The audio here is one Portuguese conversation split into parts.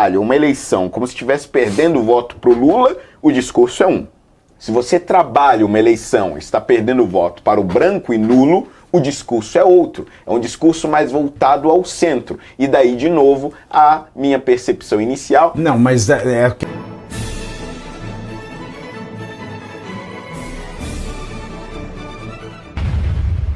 trabalha uma eleição como se estivesse perdendo o voto para o Lula, o discurso é um. Se você trabalha uma eleição e está perdendo o voto para o branco e nulo, o discurso é outro. É um discurso mais voltado ao centro. E daí, de novo, a minha percepção inicial... Não, mas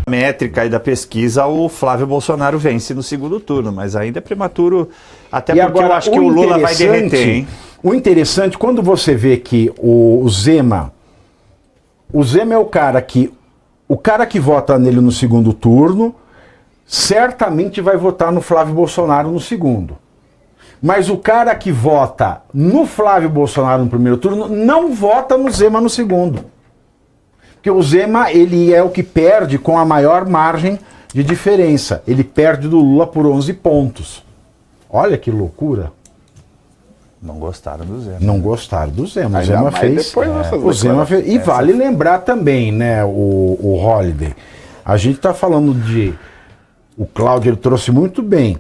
métrica e da pesquisa, o Flávio Bolsonaro vence no segundo turno, mas ainda é prematuro, até e porque agora, eu acho que o Lula vai derreter, hein? O interessante, quando você vê que o Zema é o cara que vota nele no segundo turno, certamente vai votar no Flávio Bolsonaro no segundo. Mas o cara que vota no Flávio Bolsonaro no primeiro turno, não vota no Zema no segundo. Porque o Zema, ele é o que perde com a maior margem de diferença. Ele perde do Lula por 11 pontos. Olha que loucura. Não gostaram do Zema. Não gostaram do Zema. Ainda O Zema mais fez. depois dessas O Zema fez. E vale lembrar também, né, o Holliday. A gente está falando de. O Cláudio ele trouxe muito bem.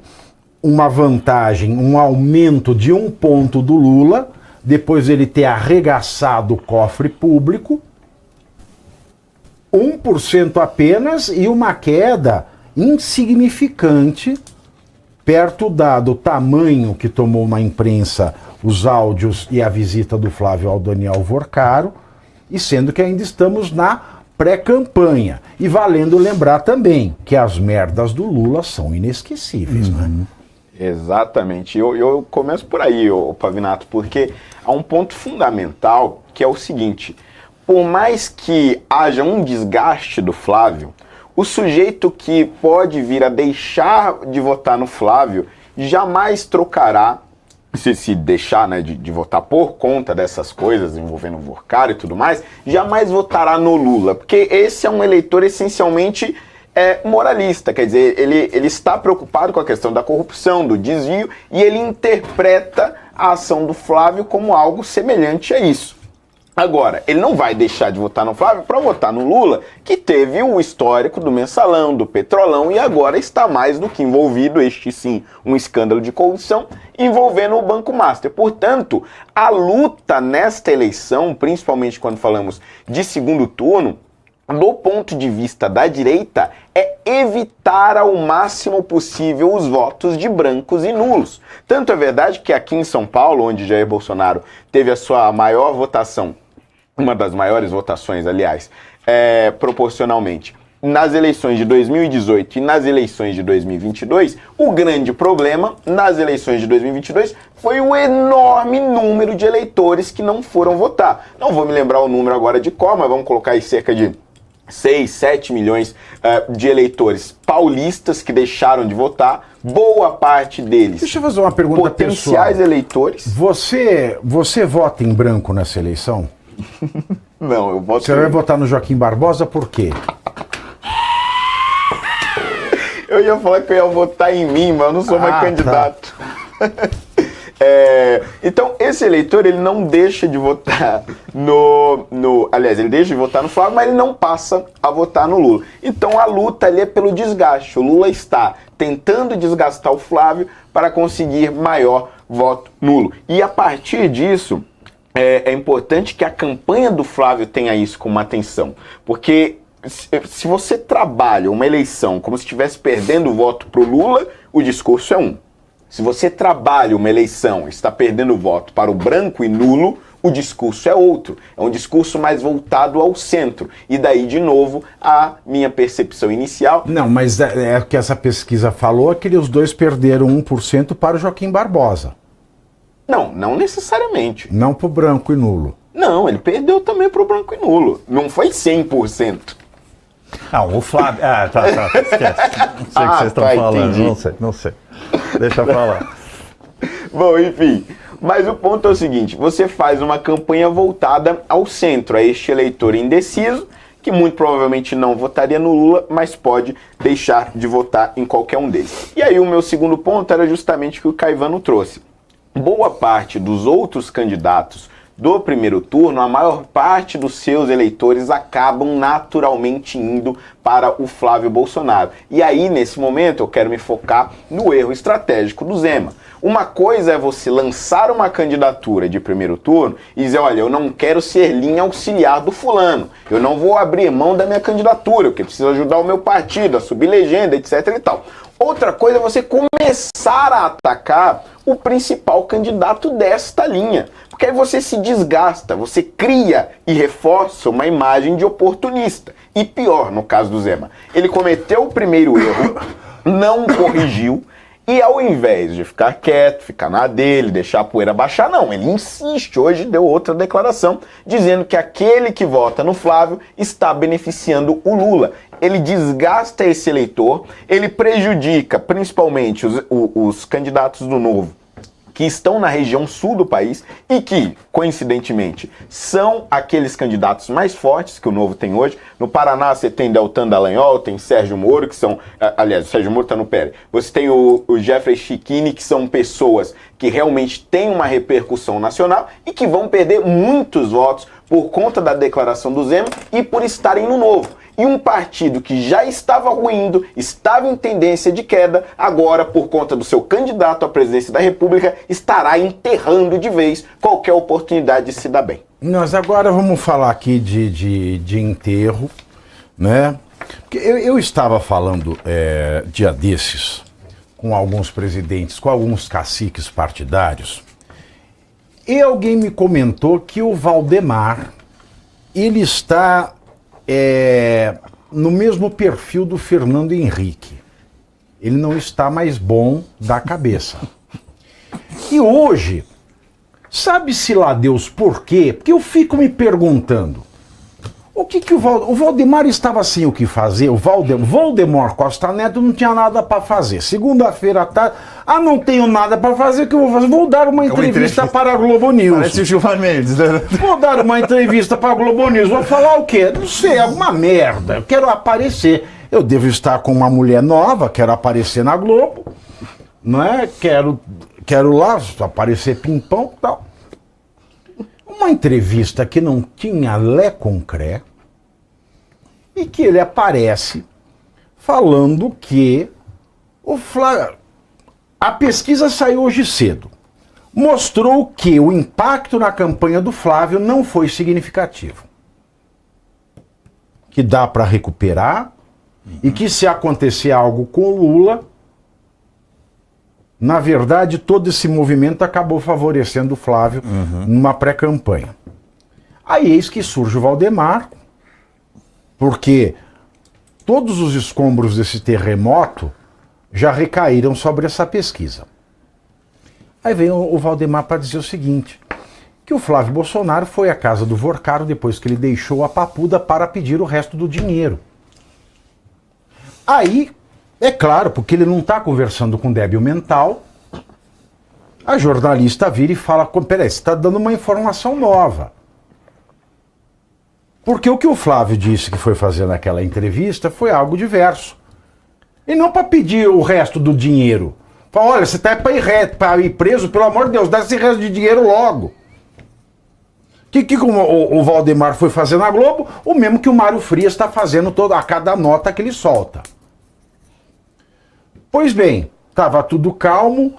Uma vantagem, um aumento de 1 ponto do Lula, depois ele ter arregaçado o cofre público. 1% apenas e uma queda insignificante perto do tamanho que tomou na imprensa os áudios e a visita do Flávio ao Daniel Vorcaro, e sendo que ainda estamos na pré-campanha. E valendo lembrar também que as merdas do Lula são inesquecíveis, né? Exatamente. Eu começo por aí, Pavinato, porque há um ponto fundamental que é o seguinte: por mais que haja um desgaste do Flávio, o sujeito que pode vir a deixar de votar no Flávio jamais trocará, se deixar, né, de votar por conta dessas coisas envolvendo o Vorcaro e tudo mais, jamais votará no Lula, porque esse é um eleitor essencialmente moralista, quer dizer, ele está preocupado com a questão da corrupção, do desvio, e ele interpreta a ação do Flávio como algo semelhante a isso. Agora, ele não vai deixar de votar no Flávio para votar no Lula, que teve o histórico do mensalão, do petrolão, e agora está mais do que envolvido, este sim, um escândalo de corrupção, envolvendo o Banco Master. Portanto, a luta nesta eleição, principalmente quando falamos de segundo turno, do ponto de vista da direita, é evitar ao máximo possível os votos de brancos e nulos. Tanto é verdade que aqui em São Paulo, onde Jair Bolsonaro teve a sua maior votação, uma das maiores votações, aliás, proporcionalmente, nas eleições de 2018 e nas eleições de 2022, o grande problema nas eleições de 2022 foi o enorme número de eleitores que não foram votar. Não vou me lembrar o número agora de cor, mas vamos colocar aí cerca de 6, 7 milhões de eleitores paulistas que deixaram de votar, boa parte deles. Deixa eu fazer uma pergunta potenciais pessoal. Eleitores. Você vota em branco nessa eleição? Não, eu voto. Você vai votar no Joaquim Barbosa por quê? Eu ia falar que eu ia votar em mim, mas eu não sou mais candidato. Tá. Então, esse eleitor, ele não deixa de votar aliás, ele deixa de votar no Flávio, mas ele não passa a votar no Lula. Então, a luta ali é pelo desgaste. O Lula está tentando desgastar o Flávio para conseguir maior voto nulo. E a partir disso, é importante que a campanha do Flávio tenha isso como atenção. Porque se você trabalha uma eleição como se estivesse perdendo o voto para o Lula, o discurso é um. Se você trabalha uma eleição e está perdendo o voto para o branco e nulo, o discurso é outro. É um discurso mais voltado ao centro. E daí, de novo, a minha percepção inicial... Não, mas é o que essa pesquisa falou, é que os dois perderam 1% para o Joaquim Barbosa. Não necessariamente. Não para o branco e nulo. Não, ele perdeu também para o branco e nulo. Não foi 100%. Não, o Flávio... esquece. Não sei o que vocês estão falando. Entendi. Não sei. Deixa eu falar. Bom, enfim... Mas o ponto é o seguinte, você faz uma campanha voltada ao centro, a este eleitor indeciso, que muito provavelmente não votaria no Lula, mas pode deixar de votar em qualquer um deles. E aí o meu segundo ponto era justamente o que o Caivano trouxe. Boa parte dos outros candidatos do primeiro turno, a maior parte dos seus eleitores acabam naturalmente indo para o Flávio Bolsonaro. E aí, nesse momento, eu quero me focar no erro estratégico do Zema. Uma coisa é você lançar uma candidatura de primeiro turno e dizer, olha, eu não quero ser linha auxiliar do fulano, eu não vou abrir mão da minha candidatura, porque preciso ajudar o meu partido a subir legenda, etc e tal. Outra coisa é você começar a atacar o principal candidato desta linha, porque aí você se desgasta, você cria e reforça uma imagem de oportunista. E pior, no caso do Zema, ele cometeu o primeiro erro, não corrigiu, e ao invés de ficar quieto, ficar na dele, deixar a poeira baixar, não, ele insiste. Hoje deu outra declaração dizendo que aquele que vota no Flávio está beneficiando o Lula. Ele desgasta esse eleitor, ele prejudica principalmente os candidatos do Novo, que estão na região sul do país e que, coincidentemente, são aqueles candidatos mais fortes que o Novo tem hoje. No Paraná você tem Deltan Dallagnol, tem Sérgio Moro, que são... Aliás, o Sérgio Moro está no PL. Você tem o Jeffrey Chikini, que são pessoas que realmente têm uma repercussão nacional e que vão perder muitos votos por conta da declaração do Zema e por estarem no Novo. E um partido que já estava ruindo, estava em tendência de queda, agora, por conta do seu candidato à presidência da República, estará enterrando de vez qualquer oportunidade de se dar bem. Nós agora vamos falar aqui de enterro, né? Porque eu estava falando dia desses com alguns presidentes, com alguns caciques partidários, e alguém me comentou que o Valdemar, ele está... no mesmo perfil do Fernando Henrique. Ele não está mais bom da cabeça. E hoje, sabe-se lá Deus por quê? Porque eu fico me perguntando, o Valdemar estava sem o que fazer, o Valdemar Costa Neto não tinha nada para fazer. Segunda-feira à tarde, não tenho nada para fazer, o que eu vou fazer? Vou dar uma entrevista para a Globo News. Parece o Gilmar Mendes, né? Vou dar uma entrevista para a Globo News, vou falar o quê? Não sei, alguma merda, eu quero aparecer. Eu devo estar com uma mulher nova, quero aparecer na Globo, não é? Quero lá aparecer pimpão e tal. Uma entrevista que não tinha lé concré e que ele aparece falando que o Flávio... A pesquisa saiu hoje cedo. Mostrou que o impacto na campanha do Flávio não foi significativo. Que dá para recuperar e que se acontecer algo com o Lula, na verdade, todo esse movimento acabou favorecendo o Flávio numa pré-campanha. Aí eis que surge o Valdemar, porque todos os escombros desse terremoto já recaíram sobre essa pesquisa. Aí vem o Valdemar para dizer o seguinte, que o Flávio Bolsonaro foi à casa do Vorcaro depois que ele deixou a Papuda para pedir o resto do dinheiro. Aí... É claro, porque ele não está conversando com débil mental. A jornalista vira e fala, peraí, você está dando uma informação nova. Porque o que o Flávio disse que foi fazer naquela entrevista foi algo diverso. E não para pedir o resto do dinheiro. Fala, olha, você está para ir preso, pelo amor de Deus, dá esse resto de dinheiro logo. Que o Valdemar foi fazer na Globo, o mesmo que o Mário Frias está fazendo a cada nota que ele solta. Pois bem, estava tudo calmo,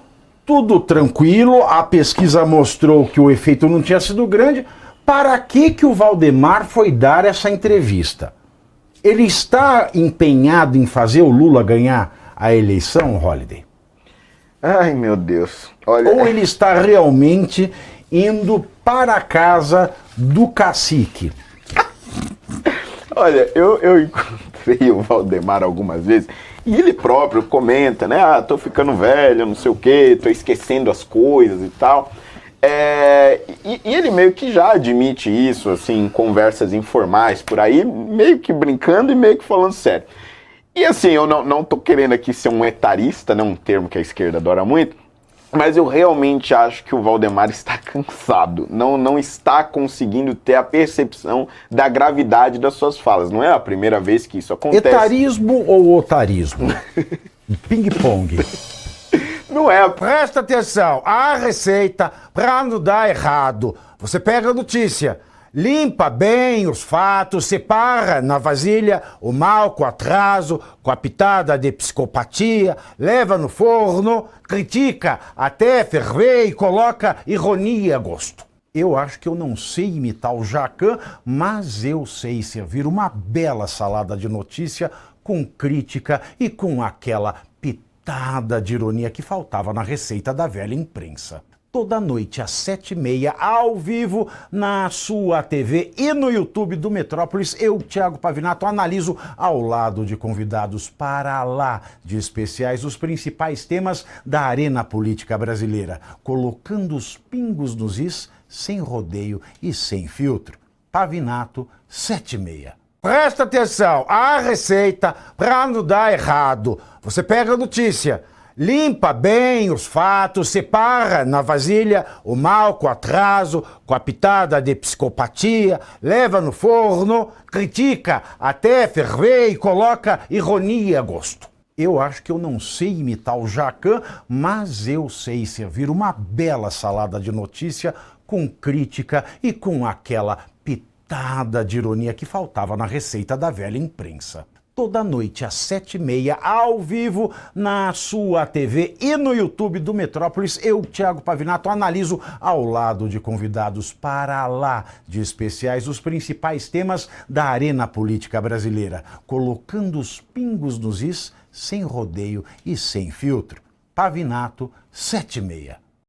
tudo tranquilo, a pesquisa mostrou que o efeito não tinha sido grande. Para que o Valdemar foi dar essa entrevista? Ele está empenhado em fazer o Lula ganhar a eleição, Holliday? Ai, meu Deus. Olha... Ou ele está realmente indo para a casa do cacique? Olha, eu encontrei o Valdemar algumas vezes e ele próprio comenta, né? Tô ficando velho, não sei o quê, tô esquecendo as coisas e tal. E ele meio que já admite isso, assim, em conversas informais por aí, meio que brincando e meio que falando sério. E assim, eu não tô querendo aqui ser um etarista, né? Um termo que a esquerda adora muito, mas eu realmente acho que o Valdemar está cansado, não está conseguindo ter a percepção da gravidade das suas falas. Não é a primeira vez que isso acontece. Etarismo ou otarismo? Ping-pong. Não é. Presta atenção, a receita, para não dar errado, você pega a notícia, limpa bem os fatos, separa na vasilha o mal com atraso, com a pitada de psicopatia, leva no forno, critica até ferver e coloca ironia a gosto. Eu acho que eu não sei imitar o Jacan, mas eu sei servir uma bela salada de notícia com crítica e com aquela pitada de ironia que faltava na receita da velha imprensa. Toda noite às 7h30, ao vivo, na sua TV e no YouTube do Metrópolis, eu, Thiago Pavinato, analiso ao lado de convidados para lá de especiais os principais temas da arena política brasileira, colocando os pingos nos is, sem rodeio e sem filtro. Pavinato, 7h30. Presta atenção, a receita, para não dar errado, você pega a notícia, limpa bem os fatos, separa na vasilha o mal com atraso, com a pitada de psicopatia, leva no forno, critica até ferver e coloca ironia a gosto. Eu acho que eu não sei imitar o Jacan, mas eu sei servir uma bela salada de notícia com crítica e com aquela pitada de ironia que faltava na receita da velha imprensa. Toda noite às 7h30, ao vivo, na sua TV e no YouTube do Metrópolis, eu, Thiago Pavinato, analiso ao lado de convidados para lá de especiais os principais temas da arena política brasileira, colocando os pingos nos is, sem rodeio e sem filtro. Pavinato, 7h30.